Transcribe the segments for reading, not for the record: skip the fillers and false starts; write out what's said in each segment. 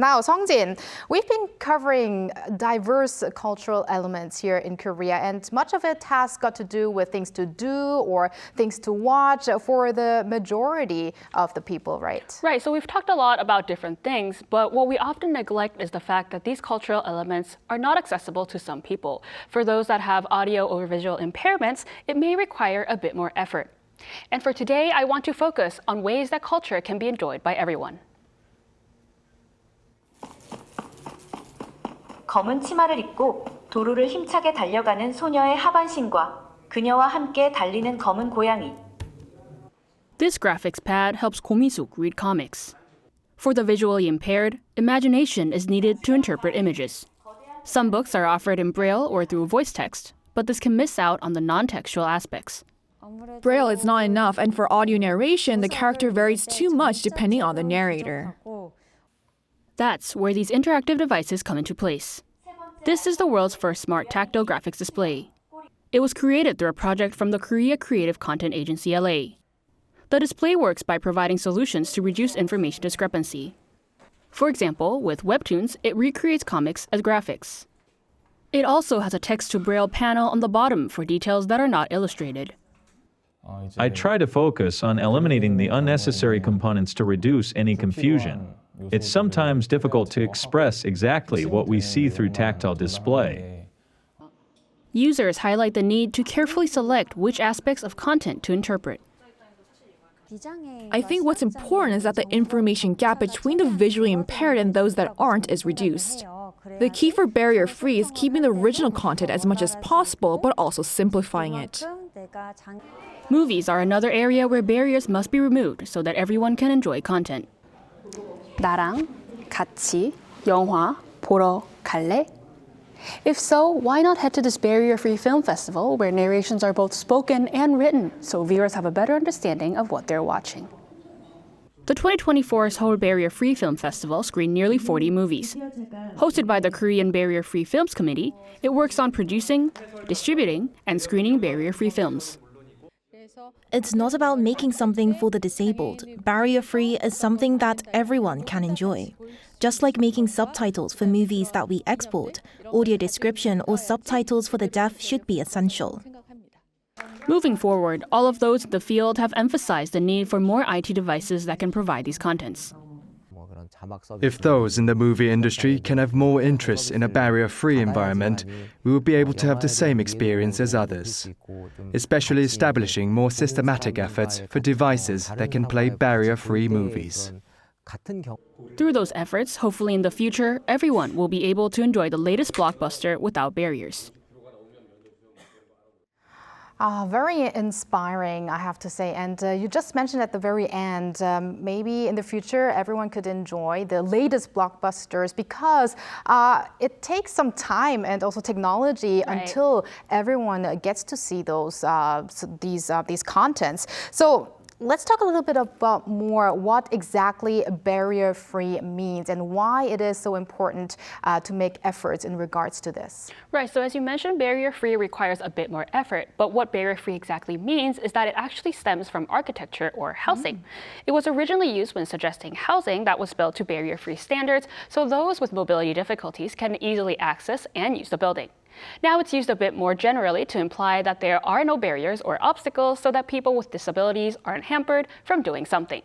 Now, Sung-jin, we've been covering diverse cultural elements here in Korea, and much of it has got to do with things to do or things to watch for the majority of the people, right? Right, so we've talked a lot about different things, but what we often neglect is the fact that these cultural elements are not accessible to some people. For those that have audio or visual impairments, it may require a bit more effort. And for today, I want to focus on ways that culture can be enjoyed by everyone. 검은 치마를 입고 도로를 힘차게 달려가는 소녀의 하반신과 그녀와 함께 달리는 검은 고양이. This graphics pad helps Go Mi-suk read comics. For the visually impaired, imagination is needed to interpret images. Some books are offered in Braille or through voice text, but this can miss out on the non-textual aspects. Braille is not enough, and for audio narration, the character varies too much depending on the narrator. That's where these interactive devices come into place. This is the world's first smart tactile graphics display. It was created through a project from the Korea Creative Content Agency LA. The display works by providing solutions to reduce information discrepancy. For example, with webtoons, it recreates comics as graphics. It also has a text-to-Braille panel on the bottom for details that are not illustrated. I try to focus on eliminating the unnecessary components to reduce any confusion. It's sometimes difficult to express exactly what we see through tactile display. Users highlight the need to carefully select which aspects of content to interpret. I think what's important is that the information gap between the visually impaired and those that aren't is reduced. The key for barrier-free is keeping the original content as much as possible, but also simplifying it. Movies are another area where barriers must be removed so that everyone can enjoy content. 나랑 같이 영화 보러 갈래? If so, why not head to this barrier-free film festival where narrations are both spoken and written so viewers have a better understanding of what they're watching. The 2024 Seoul Barrier-Free Film Festival screened nearly 40 movies. Hosted by the Korean Barrier-Free Films Committee, it works on producing, distributing, and screening barrier-free films. It's not about making something for the disabled. Barrier-free is something that everyone can enjoy. Just like making subtitles for movies that we export, audio description or subtitles for the deaf should be essential. Moving forward, all of those in the field have emphasized the need for more IT devices that can provide these contents. If those in the movie industry can have more interest in a barrier-free environment, we will be able to have the same experience as others, especially establishing more systematic efforts for devices that can play barrier-free movies. Through those efforts, hopefully in the future, everyone will be able to enjoy the latest blockbuster without barriers. Very inspiring, I have to say. And you just mentioned at the very end, maybe in the future, everyone could enjoy the latest blockbusters because it takes some time and also technology until everyone gets to see these contents. So let's talk a little bit about more what exactly barrier-free means and why it is so important to make efforts in regards to this. Right, so as you mentioned, barrier-free requires a bit more effort, but what barrier-free exactly means is that it actually stems from architecture or housing. It was originally used when suggesting housing that was built to barrier-free standards, so those with mobility difficulties can easily access and use the building. Now it's used a bit more generally to imply that there are no barriers or obstacles so that people with disabilities aren't hampered from doing something.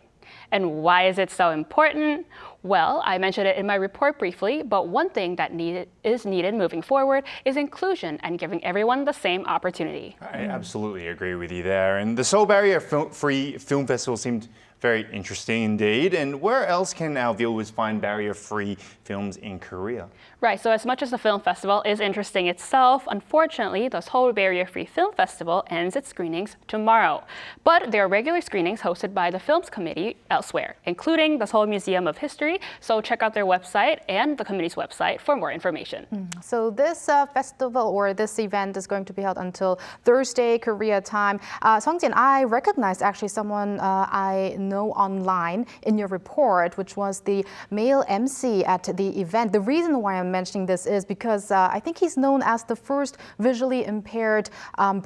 And why is it so important? Well, I mentioned it in my report briefly, but one thing that is needed moving forward is inclusion and giving everyone the same opportunity. I absolutely agree with you there. And the Seoul Barrier-Free Film Festival seemed very interesting indeed. And where else can our viewers find barrier-free films in Korea? Right, so as much as the film festival is interesting itself, unfortunately, the Seoul Barrier-Free Film Festival ends its screenings tomorrow. But there are regular screenings hosted by the Films Committee elsewhere, including the Seoul Museum of History, so check out their website and the committee's website for more information. So this festival or this event is going to be held until Thursday, Korea time. Sung-jin, I recognize actually someone I know know online in your report, which was the male MC at the event. The reason why I'm mentioning this is because I think he's known as the first visually impaired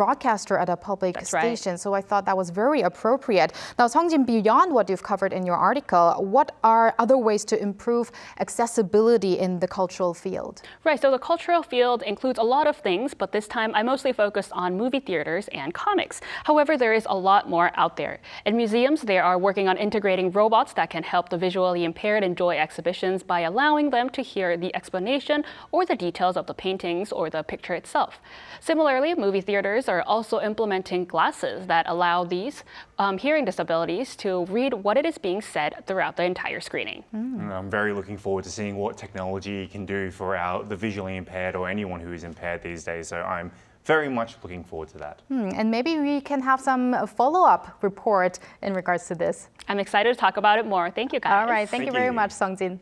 broadcaster at a public station. So I thought that was very appropriate. Now, Sung-jin, beyond what you've covered in your article, what are other ways to improve accessibility in the cultural field? Right, so the cultural field includes a lot of things, but this time I mostly focused on movie theaters and comics. However, there is a lot more out there. In museums, they are working on integrating robots that can help the visually impaired enjoy exhibitions by allowing them to hear the explanation or the details of the paintings or the picture itself. Similarly, movie theaters are also implementing glasses that allow these hearing disabilities to read what it is being said throughout the entire screening. I'm very looking forward to seeing what technology can do for the visually impaired or anyone who is impaired these days. So I'm very much looking forward to that. And maybe we can have some follow-up report in regards to this. I'm excited to talk about it more. Thank you, guys. All right. Thank you very much, Sung-jin.